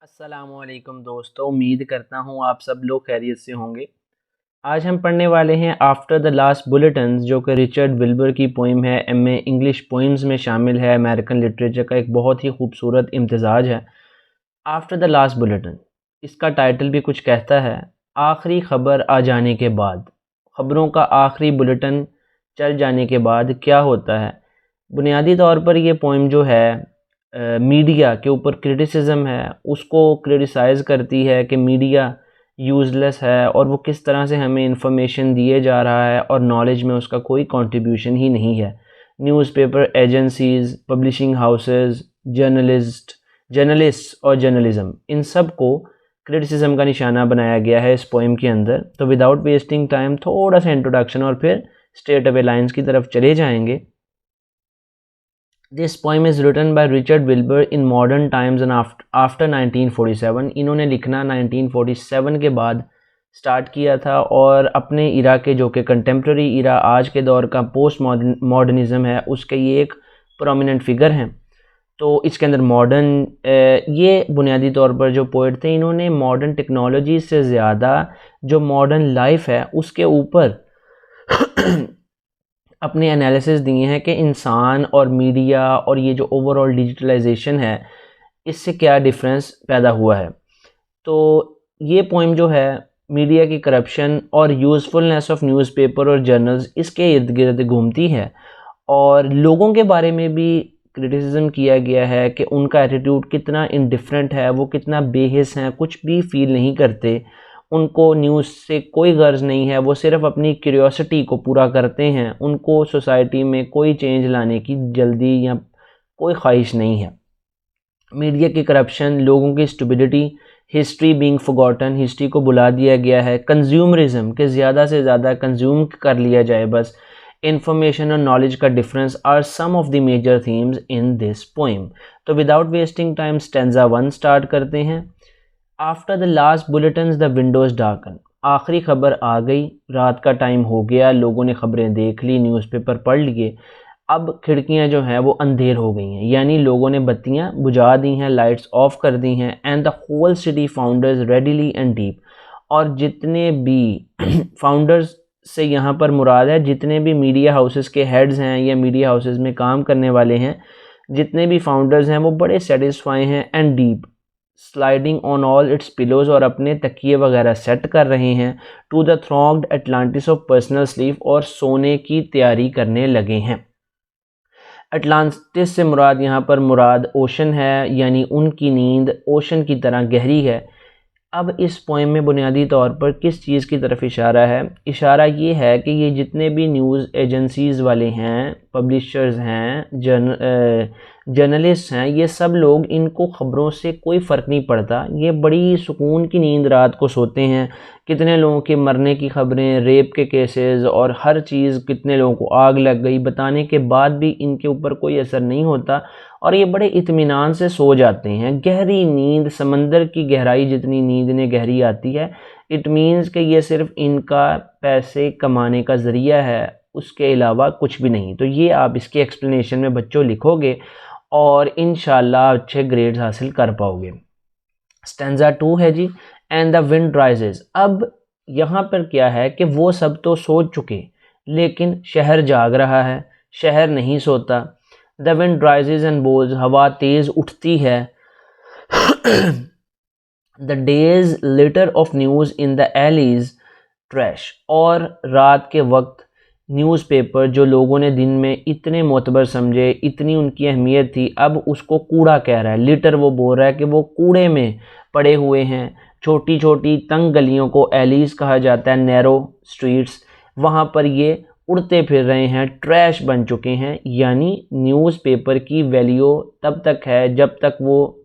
अस्सलामुअलैकुम दोस्तों, उम्मीद करता हूँ आप सब लोग खैरियत से होंगे। आज हम पढ़ने वाले हैं आफ्टर द लास्ट बुलेटिन्स, जो कि रिचर्ड विल्बर की पोइम है। एमए इंग्लिश पोइम्स में शामिल है। अमेरिकन लिटरेचर का एक बहुत ही खूबसूरत इम्तिजाज है। आफ्टर द लास्ट बुलेटिन, इसका टाइटल भी कुछ कहता है, आखिरी ख़बर आ जाने के बाद। ख़बरों का आखिरी बुलेटिन चल जाने के बाद क्या होता है। बुनियादी तौर पर ये पोइम जो है मीडिया के ऊपर क्रिटिसिज्म है, उसको क्रिटिसाइज़ करती है कि मीडिया यूज़लेस है और वो किस तरह से हमें इंफॉर्मेशन दिए जा रहा है और नॉलेज में उसका कोई कंट्रीब्यूशन ही नहीं है। Newspaper agencies, publishing houses, journalist और जर्नलिज़म, इन सब को क्रिटिसिज्म का निशाना बनाया गया है इस पोइम के अंदर। तो विदाउट वेस्टिंग टाइम थोड़ा सा इंट्रोडक्शन और फिर स्ट्रेट अवे लाइन्स की तरफ चले जाएंगे। This poem is written by Richard Wilbur in modern times and after 1947। इन्होंने लिखना 1947 के बाद स्टार्ट किया था और अपने इरा के, जो कि कंटेम्प्रेरी इरा आज के दौर का पोस्ट मॉडर्निज़म है, उसके ये एक प्रोमिनेंट फिगर हैं। तो इसके अंदर मॉडर्न, ये बुनियादी तौर पर जो पोइट थे, इन्होंने मॉडर्न टेक्नोलॉजी से ज़्यादा जो मॉडर्न लाइफ है उसके ऊपर अपने एनालिसिस दिए हैं कि इंसान और मीडिया और ये जो ओवरऑल डिजिटलाइजेशन है, इससे क्या डिफरेंस पैदा हुआ है। तो ये पोइम जो है मीडिया की करप्शन और यूज़फुलनेस ऑफ न्यूज़पेपर और जर्नल्स, इसके इर्द गिर्द घूमती है। और लोगों के बारे में भी क्रिटिसिज्म किया गया है कि उनका एटीट्यूड कितना इनडिफरेंट है, वो कितना बेहिस हैं, कुछ भी फील नहीं करते, उनको न्यूज़ से कोई गर्ज नहीं है, वो सिर्फ अपनी क्यूरियोसिटी को पूरा करते हैं, उनको सोसाइटी में कोई चेंज लाने की जल्दी या कोई ख्वाहिश नहीं है। मीडिया की करप्शन, लोगों की stupidity, history being forgotten, history को बुला दिया गया है। कंज्यूमरिज्म, के ज़्यादा से ज़्यादा कंज्यूम कर लिया जाए बस। इंफॉर्मेशन और नॉलेज का difference are some of the major themes in this poem. तो without wasting time stanza 1 start करते हैं। After the last bulletins the windows darken. आखिरी खबर आ गई, रात का टाइम हो गया, लोगों ने खबरें देख ली, न्यूज़पेपर पढ़ लिए, अब खिड़कियां जो हैं वो अंधेर हो गई हैं, यानी लोगों ने बत्तियां बुझा दी हैं, लाइट्स ऑफ कर दी हैं। And the whole city founders readily and deep, और जितने भी फाउंडर्स से यहाँ पर मुराद है जितने भी मीडिया हाउसेस के हेड्स हैं या मीडिया हाउसेस में काम करने वाले हैं, जितने भी फाउंडर्स हैं वो बड़े सेटिस्फाई हैं। And deep, sliding on all its pillows, और अपने तकिए वगैरह सेट कर रहे हैं। To the thronged Atlantis of personal sleep, और सोने की तैयारी करने लगे हैं। अटलांटिस से मुराद ओशन है, यानी उनकी नींद ओशन की तरह गहरी है। अब इस पोइम में बुनियादी तौर पर किस चीज़ की तरफ इशारा है? इशारा ये है कि ये जितने भी न्यूज़ एजेंसीज़ वाले हैं, पब्लिशर्स हैं, जर्नलिस्ट हैं, ये सब लोग, इनको ख़बरों से कोई फ़र्क नहीं पड़ता। ये बड़ी सुकून की नींद रात को सोते हैं। कितने लोगों के मरने की ख़बरें, रेप के केसेस और हर चीज़, कितने लोगों को आग लग गई, बताने के बाद भी इनके ऊपर कोई असर नहीं होता और ये बड़े इत्मीनान से सो जाते हैं। गहरी नींद, समंदर की गहराई जितनी नींद ने गहरी आती है। इट मीन्स कि ये सिर्फ इनका पैसे कमाने का ज़रिया है, उसके अलावा कुछ भी नहीं। तो ये आप इसके एक्सप्लेनेशन में बच्चों लिखोगे और इंशाल्लाह अच्छे ग्रेड्स हासिल कर पाओगे। स्टेंजा 2 है जी, एंड द विंड राइजेस। अब यहाँ पर क्या है कि वो सब तो सो चुके, लेकिन शहर जाग रहा है, शहर नहीं सोता। The wind rises and bowls, हवा तेज़ उठती है। The day's litter of news in the alleys trash, और रात के वक्त न्यूज़पेपर जो लोगों ने दिन में इतने मोतबर समझे, इतनी उनकी अहमियत थी, अब उसको कूड़ा कह रहा है। लिटर वो बोल रहा है कि वो कूड़े में पड़े हुए हैं। छोटी छोटी तंग गलियों को एलीज कहा जाता है, नैरो स्ट्रीट्स, वहाँ पर ये उड़ते फिर रहे हैं, ट्रैश बन चुके हैं। यानी न्यूज़पेपर की वैल्यू तब तक है जब तक वो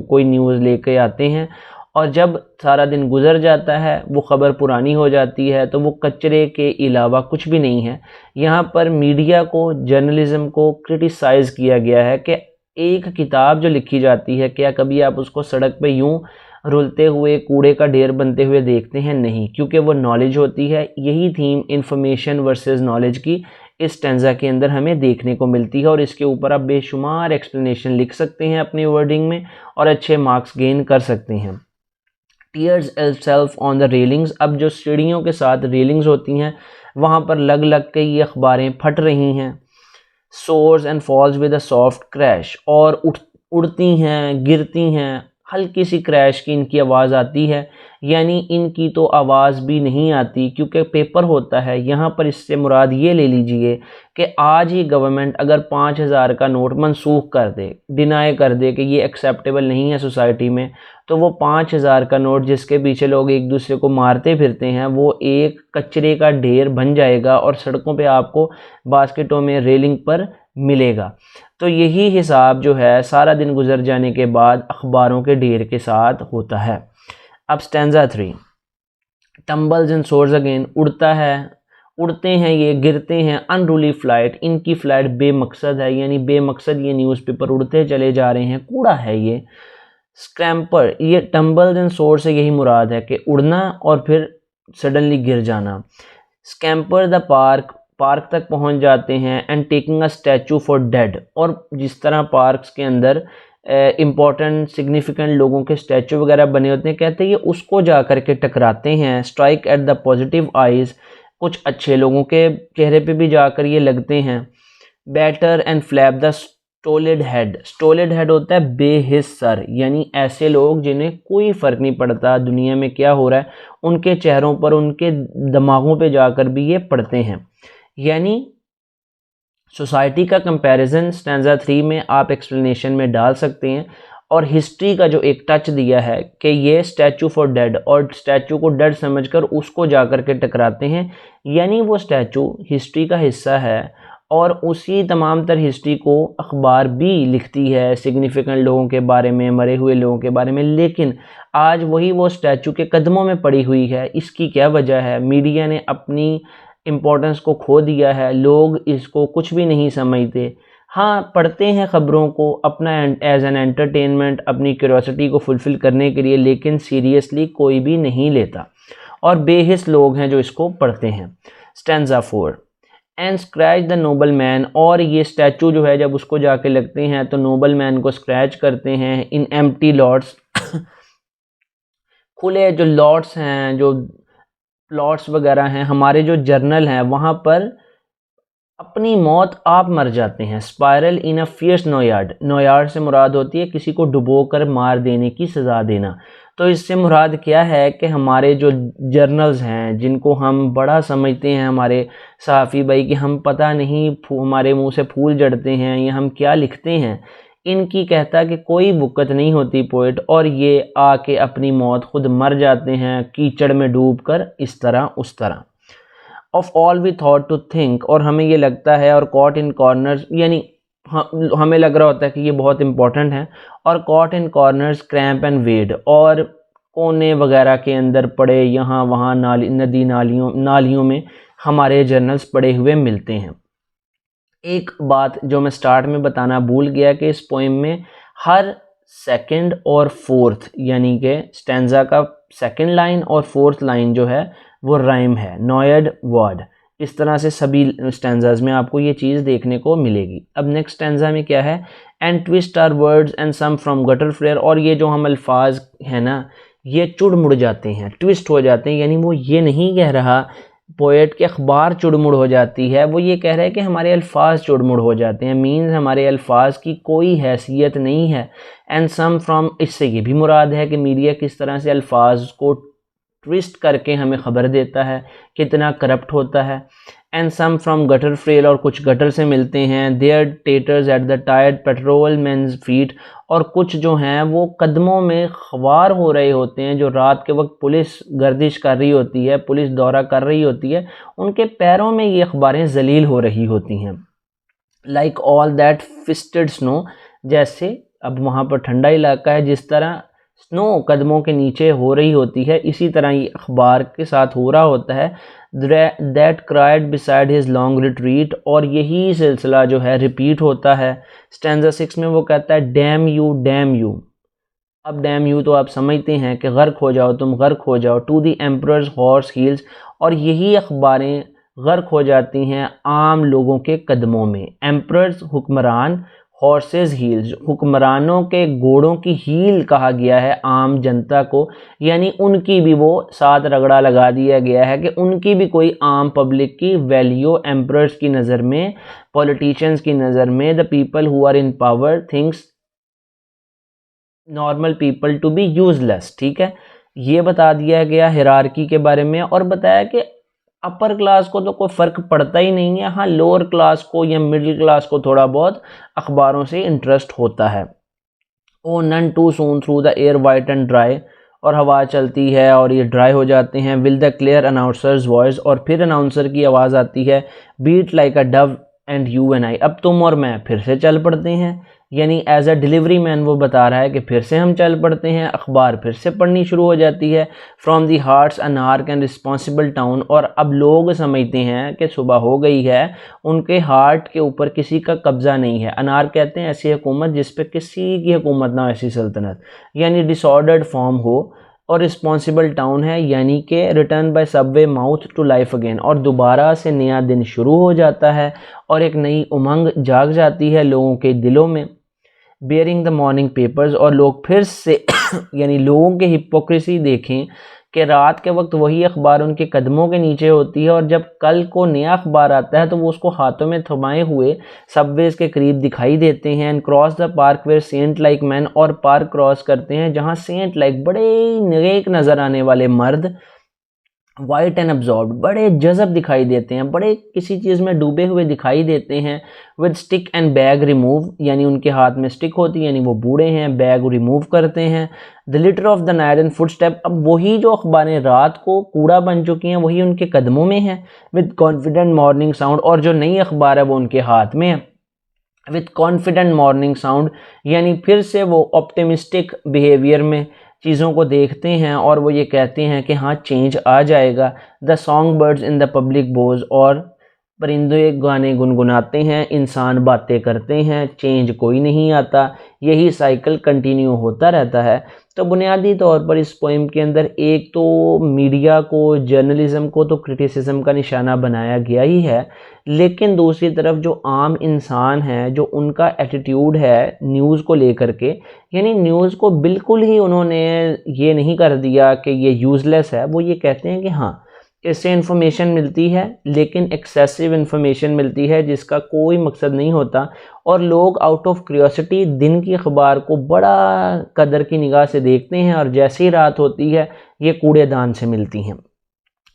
कोई न्यूज़ लेके आते हैं, और जब सारा दिन गुजर जाता है, वो ख़बर पुरानी हो जाती है, तो वो कचरे के अलावा कुछ भी नहीं है। यहाँ पर मीडिया को, जर्नलिज़म को क्रिटिसाइज़ किया गया है कि एक किताब जो लिखी जाती है, क्या कभी आप उसको सड़क पे यूं रुलते हुए, कूड़े का ढेर बनते हुए देखते हैं? नहीं, क्योंकि वो नॉलेज होती है। यही थीम इंफॉर्मेशन वर्सेस नॉलेज की इस स्टैंजा के अंदर हमें देखने को मिलती है, और इसके ऊपर आप बेशुमार एक्सप्लेनेशन लिख सकते हैं अपनी वर्डिंग में और अच्छे मार्क्स गेन कर सकते हैं। Tears self on the railings, अब जो सीढ़ियों के साथ रेलिंग्स होती हैं वहाँ पर लग लग के ये अखबारें फट रही हैं। Soars and falls with a soft crash, और उड़ती हैं, गिरती हैं, हल्की सी क्रैश की इनकी आवाज़ आती है, यानी इनकी तो आवाज़ भी नहीं आती क्योंकि पेपर होता है। यहाँ पर इससे मुराद ये ले लीजिए कि आज ही गवर्नमेंट अगर 5,000 का नोट मनसूख कर दे, डिनाई कर दे कि ये एक्सेप्टेबल नहीं है सोसाइटी में, तो वो 5,000 का नोट जिसके पीछे लोग एक दूसरे को मारते फिरते हैं वो एक कचरे का ढेर बन जाएगा और सड़कों पे आपको बास्केटों में रेलिंग पर मिलेगा। तो यही हिसाब जो है सारा दिन गुजर जाने के बाद अखबारों के ढेर के साथ होता है। अब stanza 3, tumbles and source again, उड़ता है, उड़ते हैं ये, गिरते हैं, अनरूली फ्लाइट, इनकी फ़्लाइट बेमकसद है, यानी बेमकसद ये न्यूज़पेपर उड़ते चले जा रहे हैं, कूड़ा है ये। स्क्रैम्पर, ये टम्बल्स एंड सोर से यही मुराद है कि उड़ना और फिर सडनली गिर जाना। स्कैम्पर द पार्क, पार्क तक पहुंच जाते हैं, and taking a statue for dead, और जिस तरह पार्क्स के अंदर इम्पॉर्टेंट सिग्निफिकेंट लोगों के स्टैचू वगैरह बने होते हैं, कहते हैं ये उसको जा कर के टकराते हैं। Strike at the positive eyes, कुछ अच्छे लोगों के चेहरे पे भी जाकर ये लगते हैं। Batter and flap the stolid head, stolid head होता है बेहिस सर, यानी ऐसे लोग जिन्हें कोई फ़र्क नहीं पड़ता दुनिया में क्या हो रहा है, उनके चेहरों पर, उनके दिमागों पे जाकर भी ये पड़ते हैं। यानी सोसाइटी का कंपैरिजन स्टैंजा 3 में आप एक्सप्लेनेशन में डाल सकते हैं, और हिस्ट्री का जो एक टच दिया है कि ये स्टैचू फॉर डेड, और स्टैचू को डेड समझकर उसको जाकर के टकराते हैं, यानी वो स्टैचू हिस्ट्री का हिस्सा है और उसी तमाम तर हिस्ट्री को अखबार भी लिखती है सिग्निफिकेंट लोगों के बारे में, मरे हुए लोगों के बारे में, लेकिन आज वही वो स्टैचू के कदमों में पड़ी हुई है। इसकी क्या वजह है? मीडिया ने अपनी इम्पोर्टेंस को खो दिया है, लोग इसको कुछ भी नहीं समझते। हाँ, पढ़ते हैं ख़बरों को अपना एज एन एंटरटेनमेंट, अपनी क्यूरियोसिटी को फुलफ़िल करने के लिए, लेकिन सीरियसली कोई भी नहीं लेता और बेहिस लोग हैं जो इसको पढ़ते हैं। Stanza 4, and scratch the noble man, और ये स्टैचू जो है जब उसको जाके लगते हैं तो नोबल मैन को स्क्रैच करते हैं। इन एम्प्टी लॉट्स, खुले जो लॉट्स हैं, जो प्लॉट्स वगैरह हैं, हमारे जो जर्नल हैं वहाँ पर अपनी मौत आप मर जाते हैं। स्पायरल इन अ फियर्स नोयार्ड, नोयार्ड से मुराद होती है किसी को डुबो कर मार देने की सज़ा देना। तो इससे मुराद क्या है कि हमारे जो जर्नल्स हैं जिनको हम बड़ा समझते हैं हमारे सहाफ़ी भाई कि हम पता नहीं हमारे मुंह से फूल जड़ते हैं या हम क्या लिखते हैं, इनकी कहता कि कोई बुक्कत नहीं होती पोइट, और ये आके अपनी मौत खुद मर जाते हैं कीचड़ में डूबकर, इस तरह उस तरह। Of all we thought to think, और हमें ये लगता है, और कॉट इन कॉर्नर्स, यानी हमें लग रहा होता है कि ये बहुत इंपॉर्टेंट है, और caught in corners cramp and wed, और कोने वगैरह के अंदर पड़े, यहाँ वहाँ नदी नालियों में हमारे जर्नल्स पड़े हुए मिलते हैं। एक बात जो मैं स्टार्ट में बताना भूल गया कि इस पोइम में हर सेकंड और फोर्थ, यानी कि स्टैंजा का सेकंड लाइन और फोर्थ लाइन जो है वो राइम है, नॉयड वर्ड। इस तरह से सभी स्टैंजाज में आपको ये चीज़ देखने को मिलेगी। अब नेक्स्ट स्टैंजा में क्या है, and twist our words and some from gutter flare, और ये जो हम अल्फाज हैं ना ये चुड़ मुड़ जाते हैं, ट्विस्ट हो जाते हैं, यानी वो ये नहीं कह रहा पोएट के अखबार चुड़मुड़ हो जाती है, वो ये कह रहा है कि हमारे अल्फाज चुड़मुड़ हो जाते हैं, मीन्स हमारे अल्फाज की कोई हैसियत नहीं है। एंड सम फ्रॉम, इससे ये भी मुराद है कि मीडिया किस तरह से अल्फाज को ट्विस्ट करके हमें ख़बर देता है, कितना करप्ट होता है। And some from gutter frail, और कुछ गटर से मिलते हैं। There totters at the tired patrol man's feet, और कुछ जो हैं वो कदमों में ख्वार हो रहे होते हैं, जो रात के वक्त पुलिस गर्दिश कर रही होती है, पुलिस दौरा कर रही होती है, उनके पैरों में ये अखबारें जलील हो रही होती हैं। Like all that fisted snow, जैसे अब वहाँ पर ठंडा इलाका है, जिस तरह स्नो कदमों के नीचे हो रही होती है, इसी तरह ये अखबार के साथ हो रहा होता है। That cried beside his long retreat, और यही सिलसिला जो है रिपीट होता है। स्टैंजा 6 में वो कहता है डैम यू डैम यू। अब डैम यू तो आप समझते हैं कि गर्क हो जाओ तुम, गर्क हो जाओ। To the emperor's horse heels, और यही अखबारें गर्क हो जाती हैं आम लोगों के कदमों में। एम्परर्स हुक्मरान, हॉर्सेस हील्स, हुक्मरानों के घोड़ों की हील कहा गया है आम जनता को, यानी उनकी भी वो साथ रगड़ा लगा दिया गया है कि उनकी भी कोई आम पब्लिक की वैल्यू एम्परर्स की नज़र में, पॉलिटिशियंस की नज़र में, the people who are in power thinks normal people to be useless. ठीक है, ये बता दिया गया हिरार्की के बारे में, और बताया कि अपर क्लास को तो कोई फ़र्क पड़ता ही नहीं है, हाँ लोअर क्लास को या मिडिल क्लास को थोड़ा बहुत अखबारों से इंटरेस्ट होता है। Oh none too soon through the air white and dry, और हवा चलती है और ये ड्राई हो जाते हैं। Will the clear announcer's voice, और फिर अनाउंसर की आवाज़ आती है। Beat like a dove and you and I, अब तुम और मैं फिर से चल पड़ते हैं, यानी एज अ डिलीवरी मैन वो बता रहा है कि फिर से हम चल पड़ते हैं, अखबार फिर से पढ़नी शुरू हो जाती है। From the hearts anarch and responsible town, और अब लोग समझते हैं कि सुबह हो गई है, उनके हार्ट के ऊपर किसी का कब्जा नहीं है। अनार कहते हैं ऐसी हुकूमत जिस पे किसी की हुकूमत ना हो, ऐसी सल्तनत, यानी डिसऑर्डर्ड फॉर्म हो। और रिस्पॉन्सिबल टाउन है यानी कि return by subway mouth to life again, और दोबारा से नया दिन शुरू हो जाता है और एक नई उमंग जाग जाती है लोगों के दिलों में। बेयरिंग द मॉर्निंग पेपर्स, और लोग फिर से यानी लोगों के हिपोक्रेसी देखें कि रात के वक्त वही अखबार उनके कदमों के नीचे होती है, और जब कल को नया अखबार आता है तो वो उसको हाथों में थमाए हुए सबवेज के करीब दिखाई देते हैं। And cross the park where sent like man, और पार्क क्रॉस करते हैं जहाँ सेंट लाइक बड़े नेक नज़र आने वाले मर्द, वाइट एंड अब्जॉर्ब बड़े जज़ब दिखाई देते हैं, बड़े किसी चीज़ में डूबे हुए दिखाई देते हैं। With stick and bag remove, यानी उनके हाथ में स्टिक होती है, यानी वो बूढ़े हैं, बैग रिमूव करते हैं। The litre of the night and foot step, अब वही जो अखबारें रात को कूड़ा बन चुकी हैं वही उनके कदमों में है। विद कॉन्फिडेंट मॉर्निंग साउंड, और जो नई अखबार है वो उनके हाथ में है। विद कॉन्फिडेंट मॉर्निंग साउंड, यानी फिर से वो ऑप्टिमिस्टिक बिहेवियर में चीज़ों को देखते हैं और वो ये कहते हैं कि हाँ चेंज आ जाएगा। The song birds in the public boughs, और परिंदे गाने गुनगुनाते हैं, इंसान बातें करते हैं, चेंज कोई नहीं आता, यही साइकिल कंटिन्यू होता रहता है। तो बुनियादी तौर पर इस पोइम के अंदर एक तो मीडिया को, जर्नलिज़म को तो क्रिटिसिज्म का निशाना बनाया गया ही है, लेकिन दूसरी तरफ जो आम इंसान है, जो उनका एटीट्यूड है न्यूज़ को लेकर के, यानी न्यूज़ को बिल्कुल ही उन्होंने ये नहीं कर दिया कि ये यूज़लेस है। वो ये कहते हैं कि हाँ इससे इन्फॉर्मेशन मिलती है, लेकिन एक्सेसिव इन्फॉर्मेशन मिलती है जिसका कोई मकसद नहीं होता, और लोग आउट ऑफ क्यूरियोसिटी दिन की अखबार को बड़ा कदर की निगाह से देखते हैं, और जैसी रात होती है ये कूड़ेदान से मिलती हैं।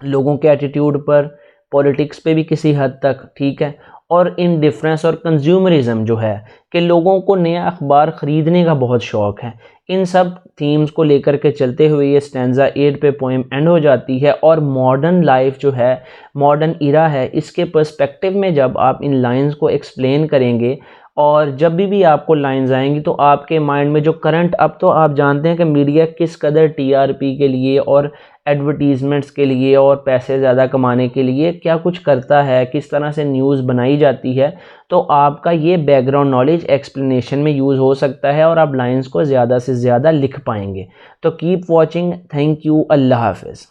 लोगों के एटीट्यूड पर, पॉलिटिक्स पे भी किसी हद तक, ठीक है, और इनडिफरेंस और कंज्यूमरिज्म जो है कि लोगों को नया अखबार ख़रीदने का बहुत शौक़ है, इन सब थीम्स को लेकर के चलते हुए ये स्टैंजा 8 पे पोएम एंड हो जाती है। और मॉडर्न लाइफ जो है, मॉडर्न इरा है, इसके पर्सपेक्टिव में जब आप इन लाइंस को एक्सप्लेन करेंगे और जब भी आपको लाइंस आएंगी तो आपके माइंड में जो करंट, अब तो आप जानते हैं कि मीडिया किस कदर टीआरपी के लिए और एडवर्टीज़मेंट्स के लिए और पैसे ज़्यादा कमाने के लिए क्या कुछ करता है, किस तरह से न्यूज़ बनाई जाती है, तो आपका ये बैकग्राउंड नॉलेज एक्सप्लेनेशन में यूज़ हो सकता है और आप लाइंस को ज़्यादा से ज़्यादा लिख पाएंगे। तो कीप वॉचिंग, थैंक यू, अल्लाह हाफ़िज़।